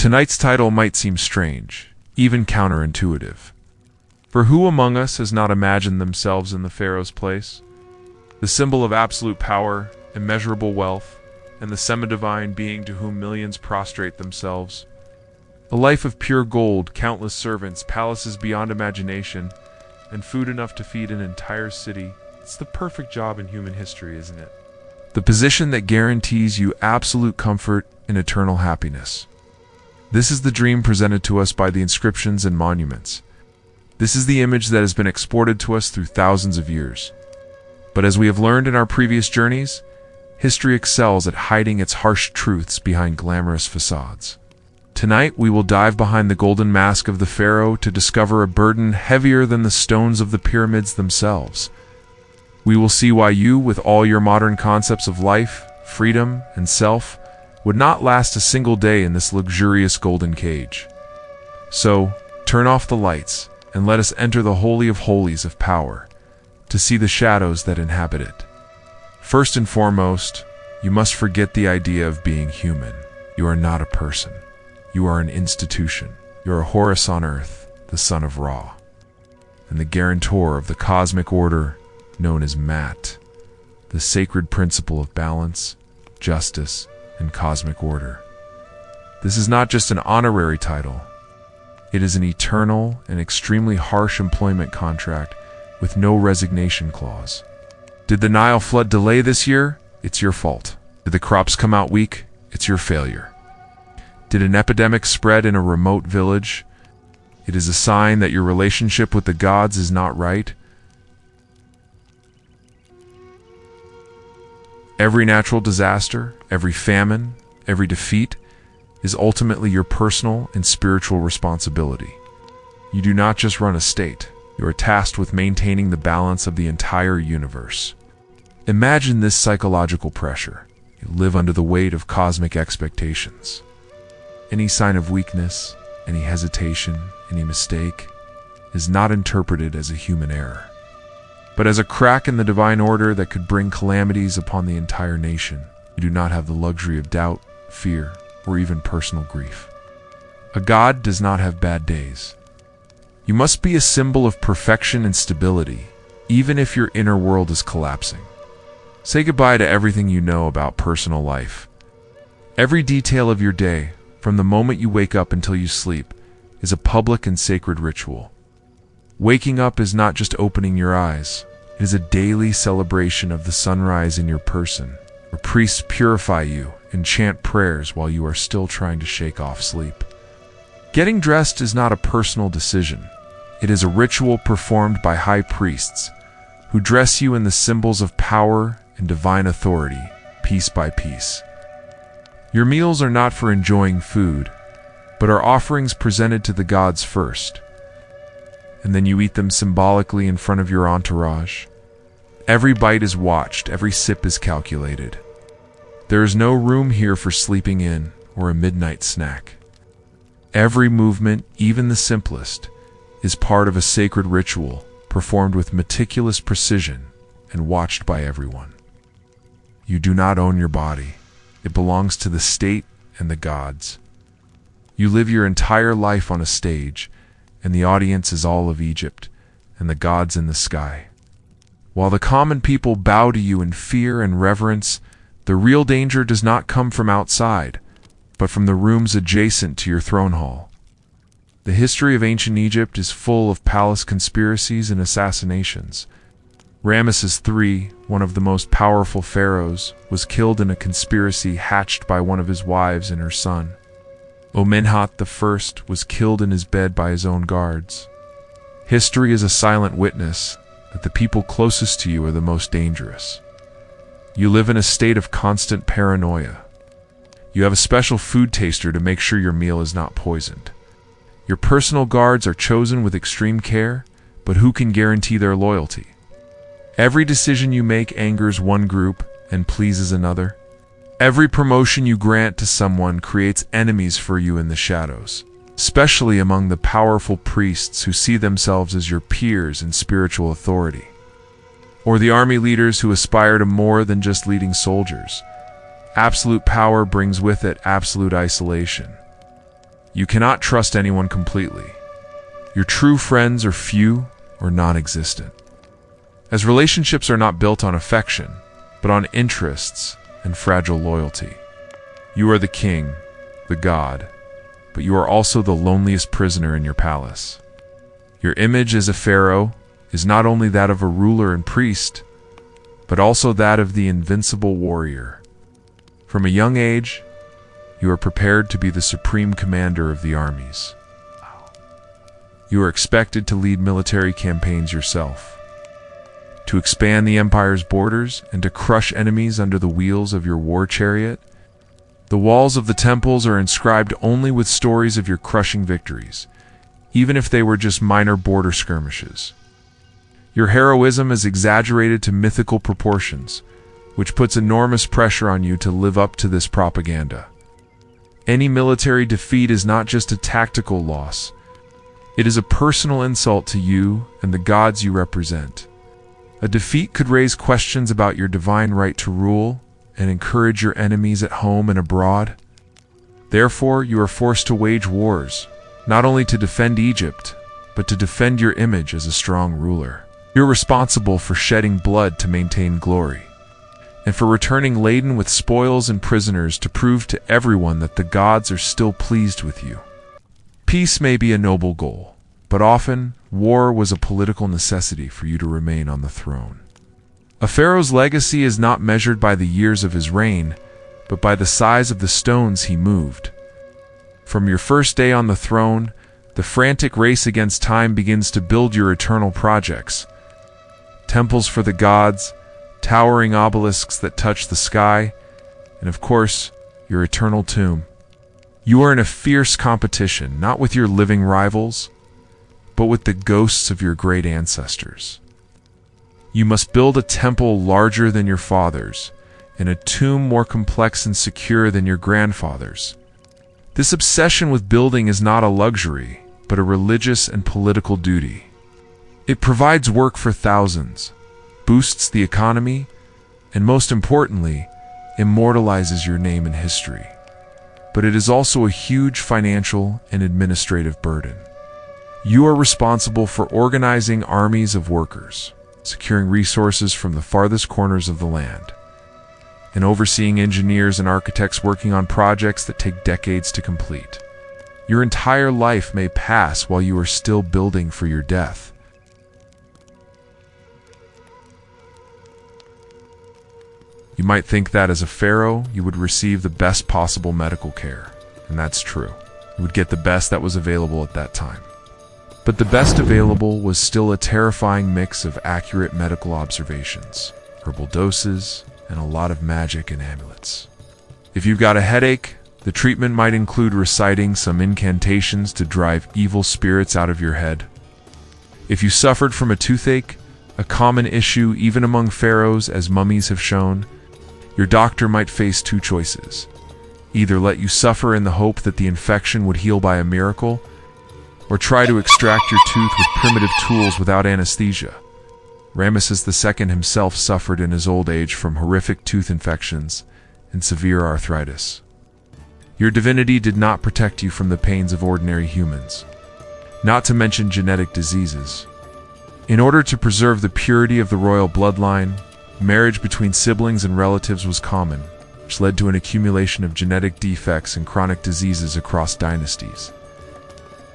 Tonight's title might seem strange, even counterintuitive. For who among us has not imagined themselves in the pharaoh's place? The symbol of absolute power, immeasurable wealth, and the semi-divine being to whom millions prostrate themselves. A life of pure gold, countless servants, palaces beyond imagination, and food enough to feed an entire city. It's the perfect job in human history, isn't it? The position that guarantees you absolute comfort and eternal happiness. This is the dream presented to us by the inscriptions and monuments. This is the image that has been exported to us through thousands of years. But as we have learned in our previous journeys, history excels at hiding its harsh truths behind glamorous facades. Tonight we will dive behind the golden mask of the pharaoh to discover a burden heavier than the stones of the pyramids themselves. We will see why you, with all your modern concepts of life, freedom, and self, would not last a single day in this luxurious golden cage. So, turn off the lights and let us enter the holy of holies of power to see the shadows that inhabit it. First and foremost, you must forget the idea of being human. You are not a person. You are an institution. You are Horus on earth, the son of Ra, and the guarantor of the cosmic order known as Mat, the sacred principle of balance, justice, and cosmic order. This is not just an honorary title. It is an eternal and extremely harsh employment contract with no resignation clause. Did the Nile flood delay this year? It's your fault. Did the crops come out weak? It's your failure. Did an epidemic spread in a remote village? It is a sign that your relationship with the gods is not right. Every natural disaster, every famine, every defeat is ultimately your personal and spiritual responsibility. You do not just run a state. You are tasked with maintaining the balance of the entire universe. Imagine this psychological pressure. You live under the weight of cosmic expectations. Any sign of weakness, any hesitation, any mistake is not interpreted as a human error, but as a crack in the divine order that could bring calamities upon the entire nation. You do not have the luxury of doubt, fear, or even personal grief. A god does not have bad days. You must be a symbol of perfection and stability, even if your inner world is collapsing. Say goodbye to everything you know about personal life. Every detail of your day, from the moment you wake up until you sleep, is a public and sacred ritual. Waking up is not just opening your eyes. It is a daily celebration of the sunrise in your person, where priests purify you and chant prayers while you are still trying to shake off sleep. Getting dressed is not a personal decision. It is a ritual performed by high priests, who dress you in the symbols of power and divine authority, piece by piece. Your meals are not for enjoying food, but are offerings presented to the gods first, and then you eat them symbolically in front of your entourage. Every bite is watched, every sip is calculated. There is no room here for sleeping in or a midnight snack. Every movement, even the simplest, is part of a sacred ritual performed with meticulous precision and watched by everyone. You do not own your body. It belongs to the state and the gods. You live your entire life on a stage, and the audience is all of Egypt and the gods in the sky. While the common people bow to you in fear and reverence, the real danger does not come from outside, but from the rooms adjacent to your throne hall. The history of ancient Egypt is full of palace conspiracies and assassinations. Ramesses III, one of the most powerful pharaohs, was killed in a conspiracy hatched by one of his wives and her son. Amenhotep I was killed in his bed by his own guards. History is a silent witness that the people closest to you are the most dangerous. You live in a state of constant paranoia. You have a special food taster to make sure your meal is not poisoned. Your personal guards are chosen with extreme care, but who can guarantee their loyalty? Every decision you make angers one group and pleases another. Every promotion you grant to someone creates enemies for you in the shadows, especially among the powerful priests who see themselves as your peers in spiritual authority, or the army leaders who aspire to more than just leading soldiers. Absolute power brings with it absolute isolation. You cannot trust anyone completely. Your true friends are few or non-existent, as relationships are not built on affection, but on interests and fragile loyalty. You are the king, the god, but you are also the loneliest prisoner in your palace. Your image as a pharaoh is not only that of a ruler and priest, but also that of the invincible warrior. From a young age, you are prepared to be the supreme commander of the armies. You are expected to lead military campaigns yourself, to expand the empire's borders and to crush enemies under the wheels of your war chariot. The walls of the temples are inscribed only with stories of your crushing victories, even if they were just minor border skirmishes. Your heroism is exaggerated to mythical proportions, which puts enormous pressure on you to live up to this propaganda. Any military defeat is not just a tactical loss. It is a personal insult to you and the gods you represent. A defeat could raise questions about your divine right to rule and encourage your enemies at home and abroad. Therefore, you are forced to wage wars, not only to defend Egypt, but to defend your image as a strong ruler. You're responsible for shedding blood to maintain glory, and for returning laden with spoils and prisoners to prove to everyone that the gods are still pleased with you. Peace may be a noble goal, but often war was a political necessity for you to remain on the throne. A pharaoh's legacy is not measured by the years of his reign, but by the size of the stones he moved. From your first day on the throne, the frantic race against time begins to build your eternal projects. Temples for the gods, towering obelisks that touch the sky, and of course, your eternal tomb. You are in a fierce competition, not with your living rivals, but with the ghosts of your great ancestors. You must build a temple larger than your father's, and a tomb more complex and secure than your grandfather's. This obsession with building is not a luxury, but a religious and political duty. It provides work for thousands, boosts the economy, and most importantly, immortalizes your name in history. But it is also a huge financial and administrative burden. You are responsible for organizing armies of workers, securing resources from the farthest corners of the land, and overseeing engineers and architects working on projects that take decades to complete. Your entire life may pass while you are still building for your death. You might think that as a pharaoh, you would receive the best possible medical care, and that's true. You would get the best that was available at that time. But the best available was still a terrifying mix of accurate medical observations, herbal doses, and a lot of magic and amulets. If you've got a headache, the treatment might include reciting some incantations to drive evil spirits out of your head. If you suffered from a toothache, a common issue even among pharaohs as mummies have shown, your doctor might face two choices. Either let you suffer in the hope that the infection would heal by a miracle, or try to extract your tooth with primitive tools without anesthesia. Ramesses II himself suffered in his old age from horrific tooth infections and severe arthritis. Your divinity did not protect you from the pains of ordinary humans, not to mention genetic diseases. In order to preserve the purity of the royal bloodline, marriage between siblings and relatives was common, which led to an accumulation of genetic defects and chronic diseases across dynasties.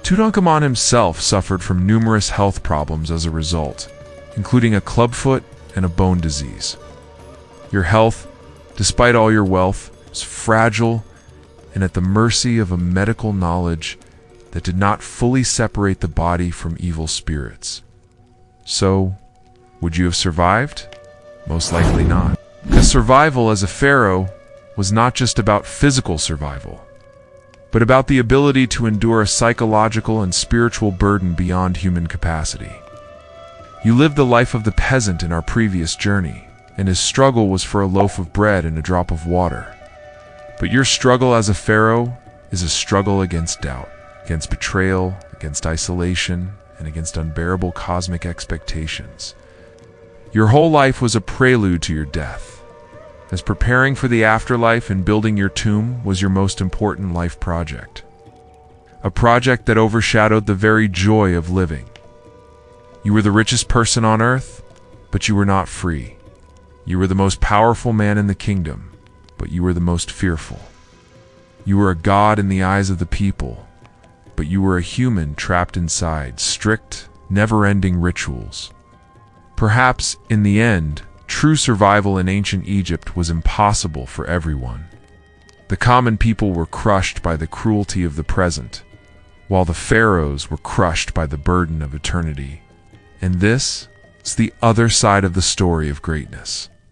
Tutankhamun himself suffered from numerous health problems as a result, including a clubfoot and a bone disease. Your health, despite all your wealth, was fragile and at the mercy of a medical knowledge that did not fully separate the body from evil spirits. So, would you have survived? Most likely not. Because survival as a pharaoh was not just about physical survival, but about the ability to endure a psychological and spiritual burden beyond human capacity. You lived the life of the peasant in our previous journey, and his struggle was for a loaf of bread and a drop of water. But your struggle as a pharaoh is a struggle against doubt, against betrayal, against isolation, and against unbearable cosmic expectations. Your whole life was a prelude to your death, as preparing for the afterlife and building your tomb was your most important life project. a project that overshadowed the very joy of living. You were the richest person on earth, but you were not free. You were the most powerful man in the kingdom, but you were the most fearful. You were a god in the eyes of the people, but you were a human trapped inside strict, never-ending rituals. Perhaps, in the end, true survival in ancient Egypt was impossible for everyone. The common people were crushed by the cruelty of the present, while the pharaohs were crushed by the burden of eternity. And this is the other side of the story of greatness.